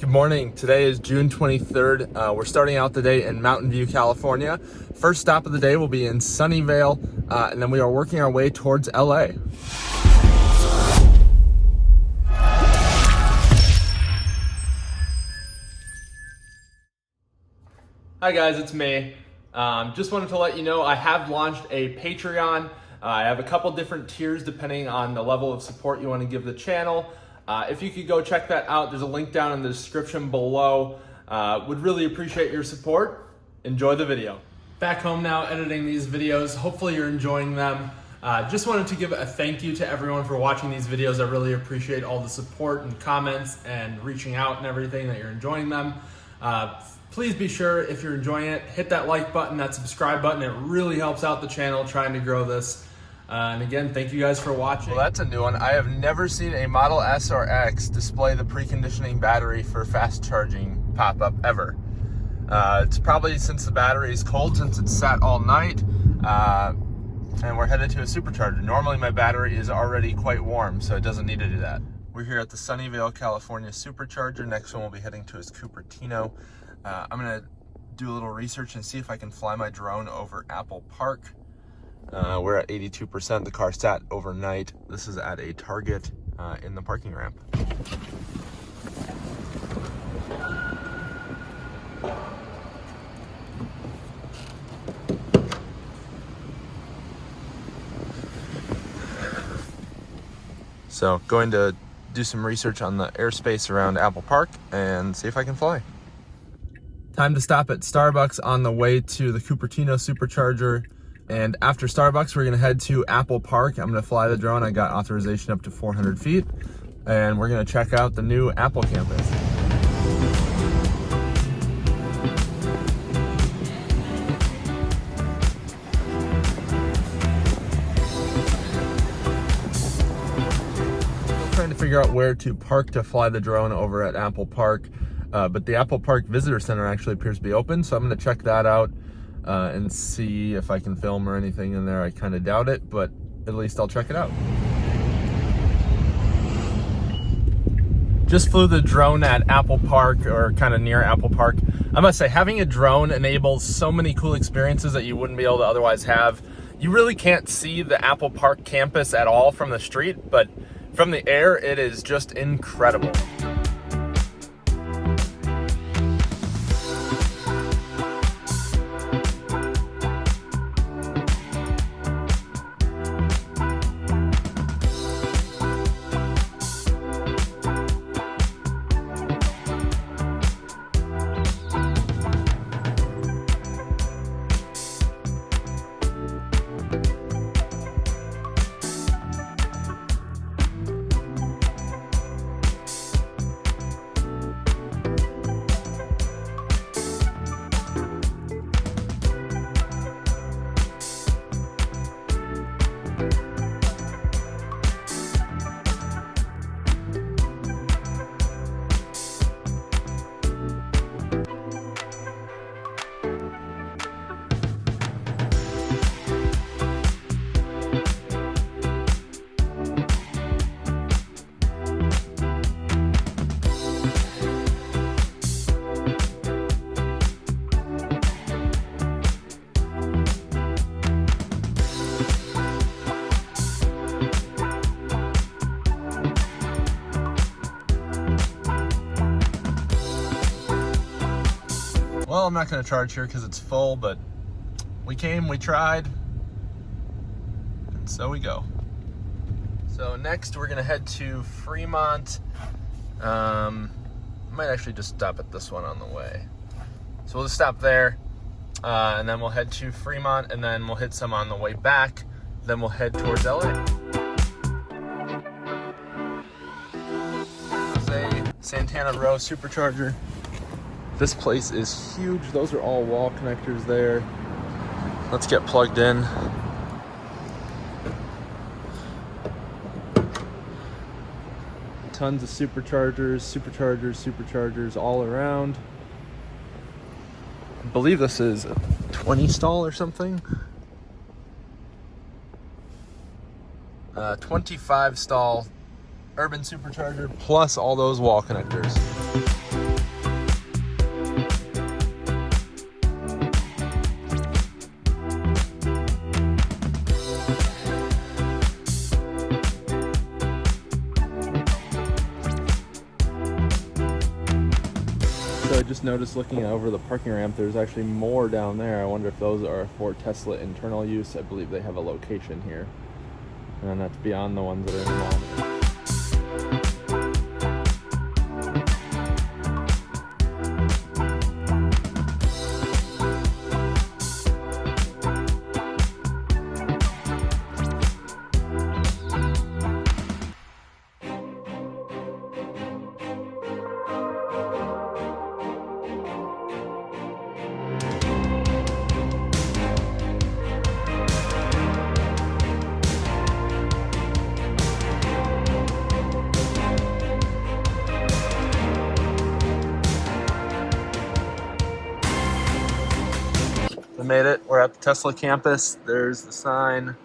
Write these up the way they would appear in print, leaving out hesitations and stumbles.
Good morning. Today is June 23rd. We're starting out the day in Mountain View, California. First stop of the day will be in Sunnyvale, and then we are working our way towards LA. Hi guys, it's me. Just wanted to let you know I have launched a Patreon. I have a couple different tiers depending on the level of support you want to give the channel. If you could go check that out, there's a link down in the description below. Would really appreciate your support. Enjoy the video. Back home now editing these videos. Hopefully you're enjoying them. Just wanted to give a thank you to everyone for watching these videos. I really appreciate all the support and comments and reaching out and everything, that you're enjoying them. Please be sure, if you're enjoying it, hit that like button, that subscribe button. It really helps out the channel trying to grow this. And again, thank you guys for watching. Well, that's a new one. I have never seen a Model S or X display the preconditioning battery for fast charging pop up ever. It's probably since the battery is cold, since it's sat all night, and we're headed to a supercharger. Normally my battery is already quite warm, so it doesn't need to do that. We're here at the Sunnyvale, California supercharger. Next one we'll be heading to is Cupertino. I'm gonna do a little research and see if I can fly my drone over Apple Park. We're at 82%. The car sat overnight. This is at a Target in the parking ramp. So going to do some research on the airspace around Apple Park and see if I can fly. Time to stop at Starbucks on the way to the Cupertino supercharger. And after Starbucks, we're gonna head to Apple Park. I'm gonna fly the drone. I got authorization up to 400 feet. And we're gonna check out the new Apple campus. Still trying to figure out where to park to fly the drone over at Apple Park. But the Apple Park Visitor Center actually appears to be open, so I'm gonna check that out. And see if I can film or anything in there. I kind of doubt it, but at least I'll check it out. Just flew the drone at Apple Park, or kind of near Apple Park. I must say, having a drone enables so many cool experiences that you wouldn't be able to otherwise have. You really can't see the Apple Park campus at all from the street, but from the air, it is just incredible. Well, I'm not going to charge here because it's full, but we came, we tried, and so we go. So next we're going to head to Fremont. Might actually just stop at this one on the way. So we'll just stop there, and then we'll head to Fremont, and then we'll hit some on the way back. Then we'll head towards LA. This is a Santana Row supercharger. This place is huge. Those are all wall connectors there. Let's get plugged in. Tons of superchargers all around. I believe this is a 20 stall or something. 25 stall urban supercharger plus all those wall connectors. So I just noticed looking over the parking ramp, there's actually more down there. I wonder if those are for Tesla internal use. I believe they have a location here. And that's beyond the ones that are in the mall. We made it. We're at the Tesla campus. There's the sign.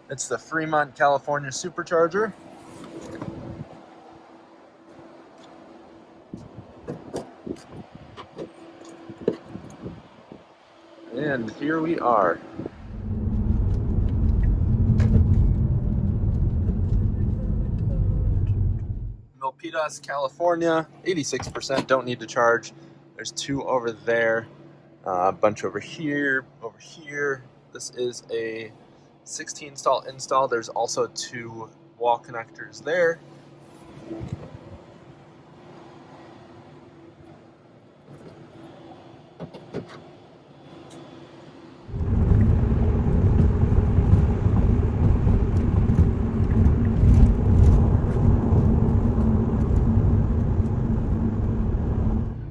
It's the Fremont, California supercharger. And here we are. Milpitas, California. 86%. Don't need to charge. There's 2 over there. A bunch over here, over here. This is a 16 stall install. There's also 2 wall connectors there.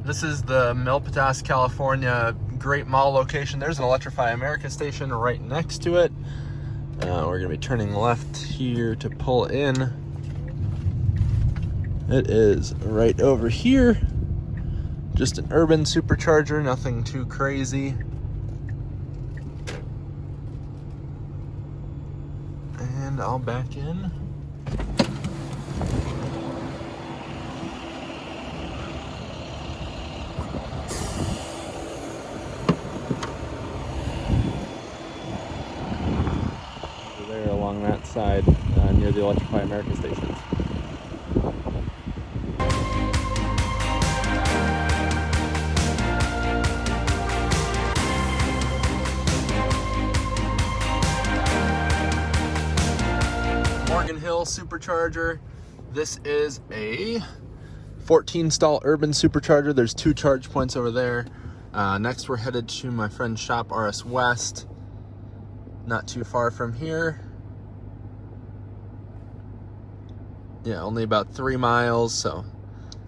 This is the Milpitas, California Great Mall location. There's an Electrify America station right next to it. We're gonna be turning left here to pull in. It is right over here. Just an urban supercharger, nothing too crazy. And I'll back in. Along that side near the Electrify America stations. Morgan Hill supercharger. This is a 14 stall urban supercharger. There's 2 charge points over there. Next we're headed to my friend's shop, RS West. Not too far from here. Yeah, only about 3 miles, so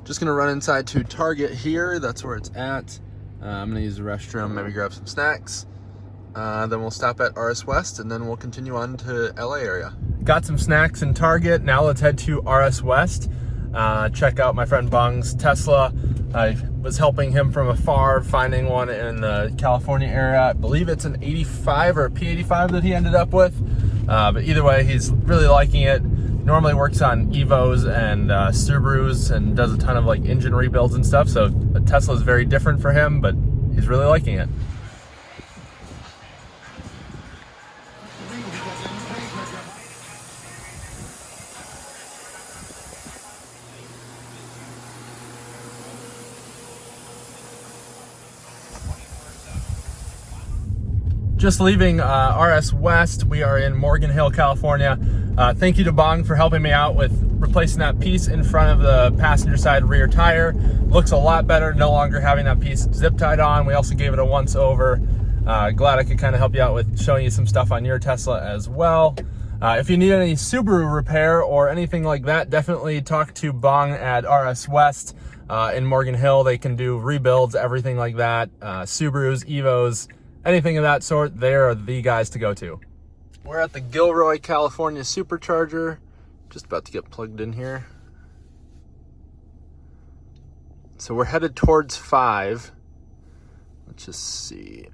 just gonna run inside to Target here. That's where it's at. I'm gonna use the restroom, maybe grab some snacks. Then we'll stop at RS West, and then we'll continue on to LA area. Got some snacks in Target. Now let's head to RS West. Check out my friend Bong's Tesla. I was helping him from afar, finding one in the California area. I believe it's an 85 or a P85 that he ended up with. But either way, he's really liking it. Normally works on Evos and Subarus and does a ton of like engine rebuilds and stuff. So a Tesla is very different for him, but he's really liking it. Just leaving RS West, we are in Morgan Hill, California. Thank you to Bong for helping me out with replacing that piece in front of the passenger side rear tire. Looks a lot better, no longer having that piece zip tied on. We also gave it a once over. Glad I could kind of help you out with showing you some stuff on your Tesla as well. If you need any Subaru repair or anything like that, definitely talk to Bong at RS West in Morgan Hill. They can do rebuilds, everything like that. Subarus, Evos, anything of that sort, they are the guys to go to. We're at the Gilroy, California supercharger. Just about to get plugged in here. So we're headed towards 5. Let's just see.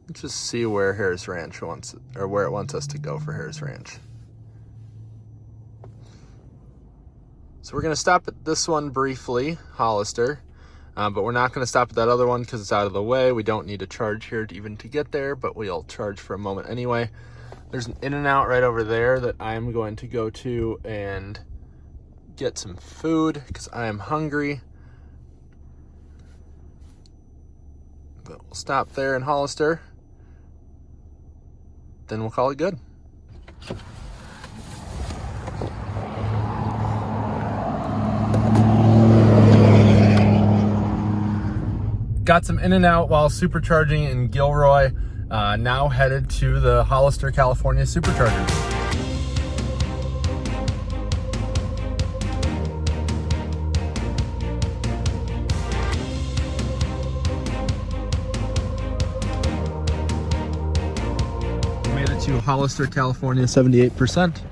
Let's just see where Harris Ranch wants, or where it wants us to go for Harris Ranch. So we're going to stop at this one briefly, Hollister, but we're not going to stop at that other one because it's out of the way. We don't need to charge here to even to get there, but we'll charge for a moment anyway. There's an In-N-Out right over there that I'm going to go to and get some food because I am hungry. But we'll stop there in Hollister. Then we'll call it good. Got some In-N-Out while supercharging in Gilroy. Now headed to the Hollister, California supercharger. Made it to Hollister, California, 78%. This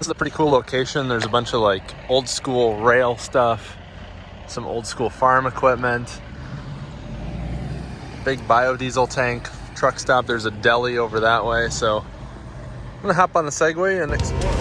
is a pretty cool location. There's a bunch of like old school rail stuff, some old school farm equipment, big biodiesel tank, truck stop. There's a deli over that way. So I'm gonna hop on the Segway and explore.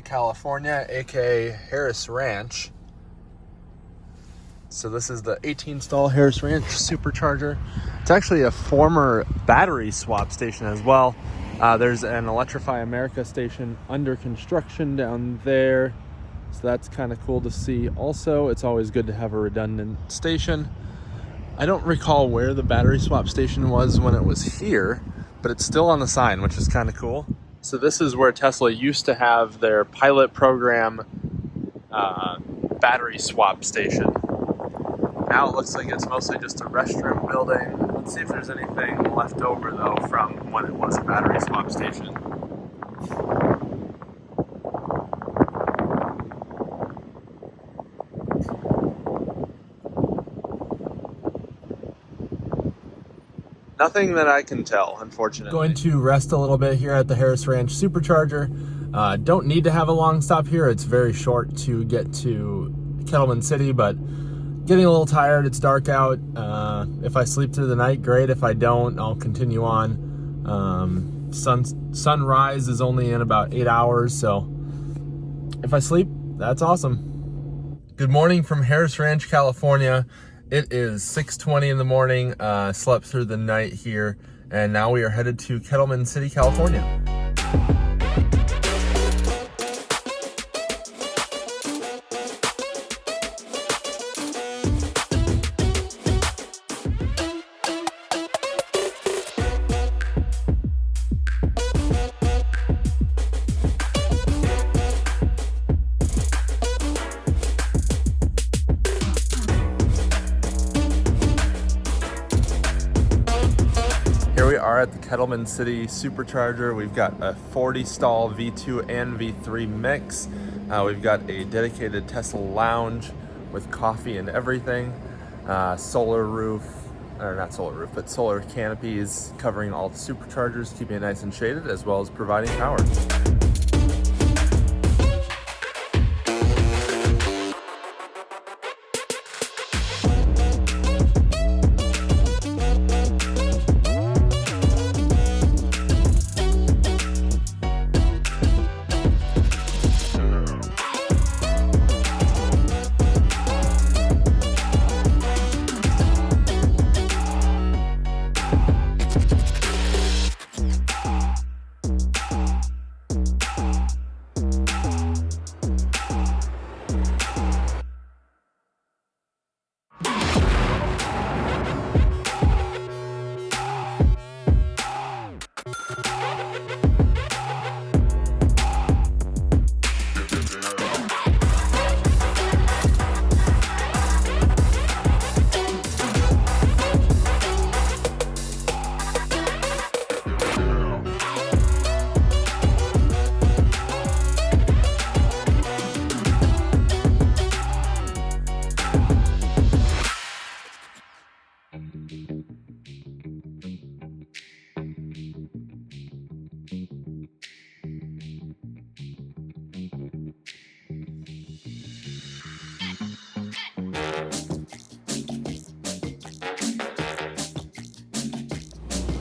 California, aka Harris Ranch. So this is the 18-stall Harris Ranch supercharger. It's actually a former battery swap station as well. There's an Electrify America station under construction down there, so that's kind of cool to see. Also, it's always good to have a redundant station. I don't recall where the battery swap station was when it was here, but it's still on the sign, which is kind of cool. So this is where Tesla used to have their pilot program battery swap station. Now it looks like it's mostly just a restroom building. Let's see if there's anything left over though from when it was a battery swap station. Nothing that I can tell, unfortunately. Going to rest a little bit here at the Harris Ranch supercharger. Don't need to have a long stop here. It's very short to get to Kettleman City, but getting a little tired. It's dark out. If I sleep through the night, great. If I don't, I'll continue on. Sunrise is only in about 8 hours, so if I sleep, that's awesome. Good morning from Harris Ranch, California. It is 6:20 in the morning. Slept through the night here, and now we are headed to Kettleman City, California. Here we are at the Kettleman City supercharger. We've got a 40-stall V2 and V3 mix. We've got a dedicated Tesla lounge with coffee and everything. Solar roof, or not solar roof, but solar canopies covering all the superchargers, keeping it nice and shaded, as well as providing power.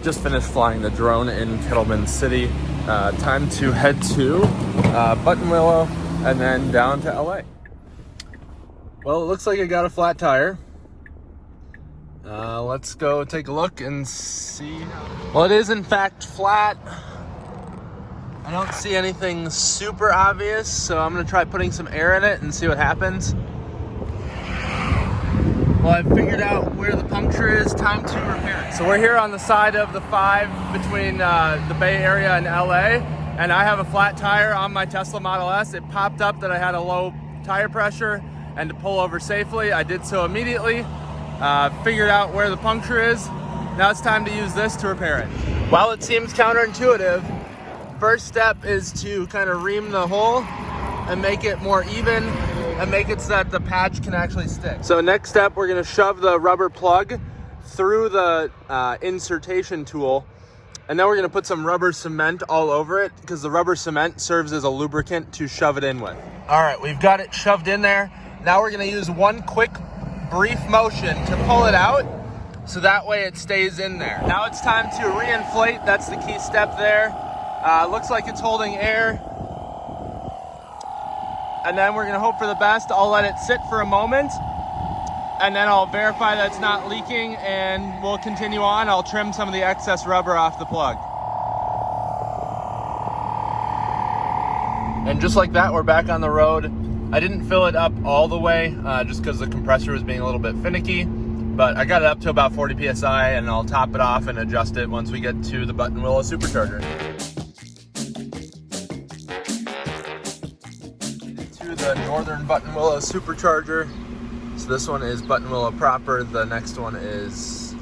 Just finished flying the drone in Kettleman City. Time to head to Buttonwillow and then down to LA. Well, it looks like I got a flat tire. Let's go take a look and see. Well, it is in fact flat. I don't see anything super obvious, so I'm gonna try putting some air in it and see what happens. Well, I've figured out where the puncture is, time to repair it. So we're here on the side of the 5 between the Bay Area and LA, and I have a flat tire on my Tesla Model S. It popped up that I had a low tire pressure and to pull over safely. I did so immediately, figured out where the puncture is. Now it's time to use this to repair it. While it seems counterintuitive, first step is to kind of ream the hole and make it more even and make it so that the patch can actually stick. So next step, we're gonna shove the rubber plug through the insertion tool, and then we're gonna put some rubber cement all over it because the rubber cement serves as a lubricant to shove it in with. All right, we've got it shoved in there. Now we're gonna use one quick, brief motion to pull it out so that way it stays in there. Now it's time to reinflate. That's the key step there. Looks like it's holding air. And then we're gonna hope for the best. I'll let it sit for a moment, and then I'll verify that it's not leaking, and we'll continue on. I'll trim some of the excess rubber off the plug. And just like that, we're back on the road. I didn't fill it up all the way, just because the compressor was being a little bit finicky, but I got it up to about 40 PSI, and I'll top it off and adjust it once we get to the Buttonwillow supercharger. The northern Buttonwillow supercharger. So this one is Buttonwillow proper. The next one is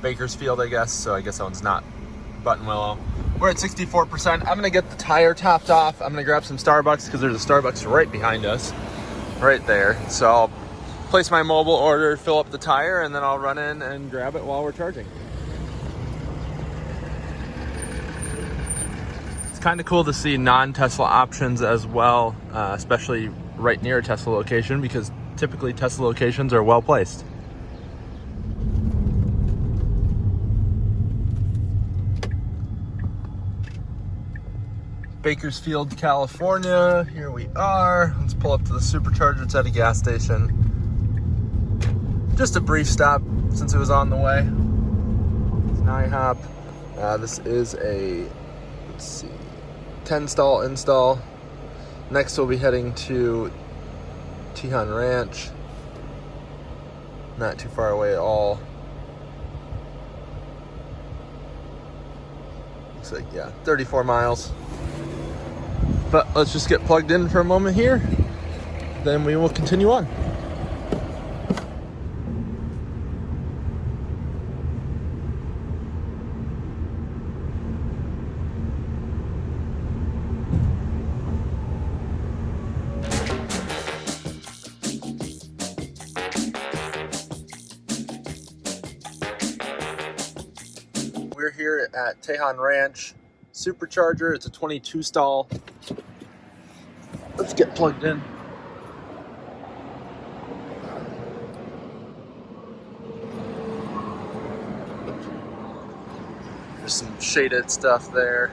Bakersfield, I guess. So I guess that one's not Buttonwillow. We're at 64%. I'm gonna get the tire topped off. I'm gonna grab some Starbucks because there's a Starbucks right behind us, right there. So I'll place my mobile order, fill up the tire, and then I'll run in and grab it while we're charging. It's kind of cool to see non-Tesla options as well, especially right near a Tesla location, because typically Tesla locations are well placed. Bakersfield, California, here we are. Let's pull up to the supercharger. It's at a gas station. Just a brief stop since it was on the way. It's an IHOP. This is a, let's see, 10 stall install. Next we'll be heading to Tejon Ranch. Not too far away at all. Looks like, yeah, 34 miles. But let's just get plugged in for a moment here. Then we will continue on. supercharger here at Tejon Ranch. Supercharger, it's a 22 stall. Let's get plugged in. There's some shaded stuff there.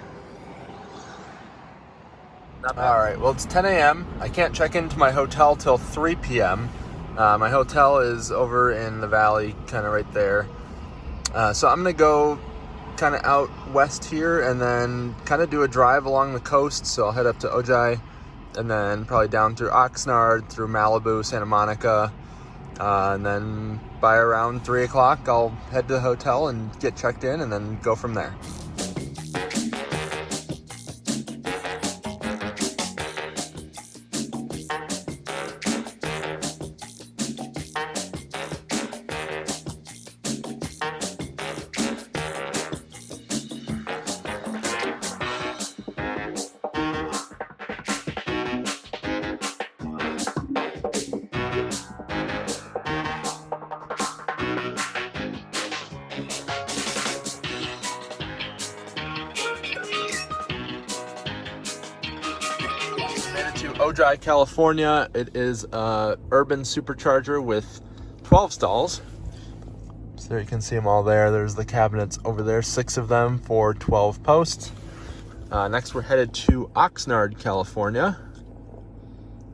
All right, well, it's 10 a.m. I can't check into my hotel till 3 p.m. My hotel is over in the valley, kind of right there. So I'm gonna go kind of out west here and then kind of do a drive along the coast. So I'll head up to Ojai and then probably down through Oxnard, through Malibu, Santa Monica. And then by around 3 o'clock, I'll head to the hotel and get checked in and then go from there. To Ojai, California. It is a urban supercharger with 12 stalls. So there you can see them all there. There's the cabinets over there, 6 of them for 12 posts. Next we're headed to Oxnard, California.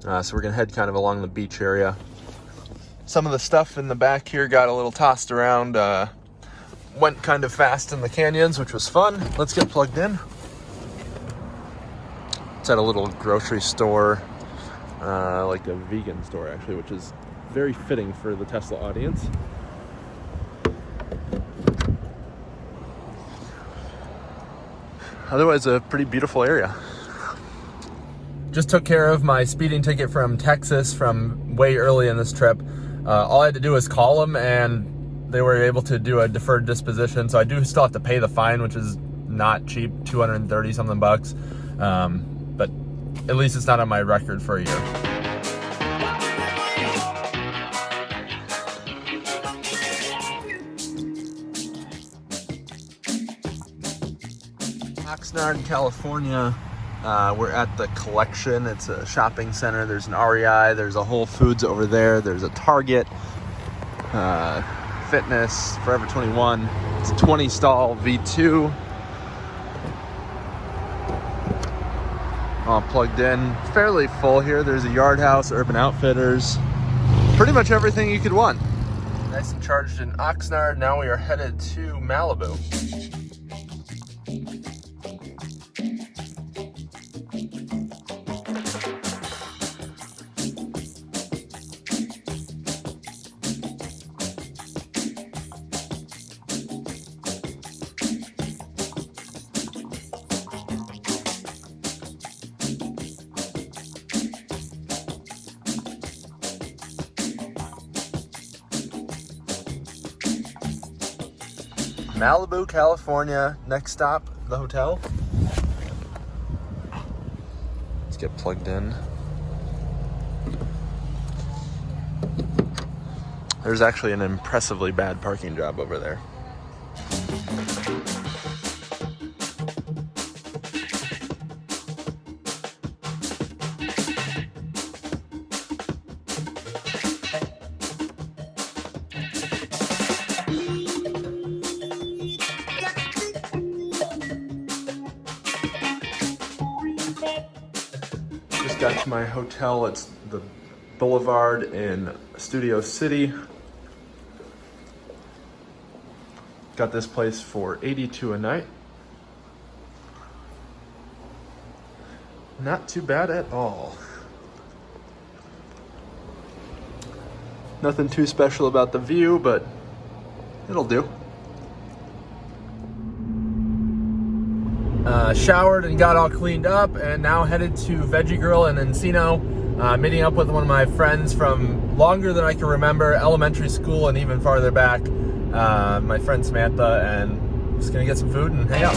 So we're gonna head kind of along the beach area. Some of the stuff in the back here got a little tossed around. Went kind of fast in the canyons, which was fun. Let's get plugged in. It's at a little grocery store, like a vegan store actually, which is very fitting for the Tesla audience. Otherwise, a pretty beautiful area. Just took care of my speeding ticket from Texas from way early in this trip. All I had to do was call them and they were able to do a deferred disposition. So I do still have to pay the fine, which is not cheap, 230 something bucks. But at least it's not on my record for a year. Oxnard, California. We're at the Collection. It's a shopping center. There's an REI. There's a Whole Foods over there. There's a Target. Fitness, Forever 21. It's a 20 stall V2. All plugged in, fairly full here. There's a Yard House, Urban Outfitters, pretty much everything you could want. Nice and charged in Oxnard. Now we are headed to Malibu. Malibu, California. Next stop, the hotel. Let's get plugged in. There's actually an impressively bad parking job over there. Got to my hotel. It's the Boulevard in Studio City. Got this place for $82 a night. Not too bad at all. Nothing too special about the view, but it'll do. Showered and got all cleaned up, and now headed to Veggie Grill in Encino, meeting up with one of my friends from longer than I can remember, elementary school and even farther back, my friend Samantha, and just gonna get some food and hang out.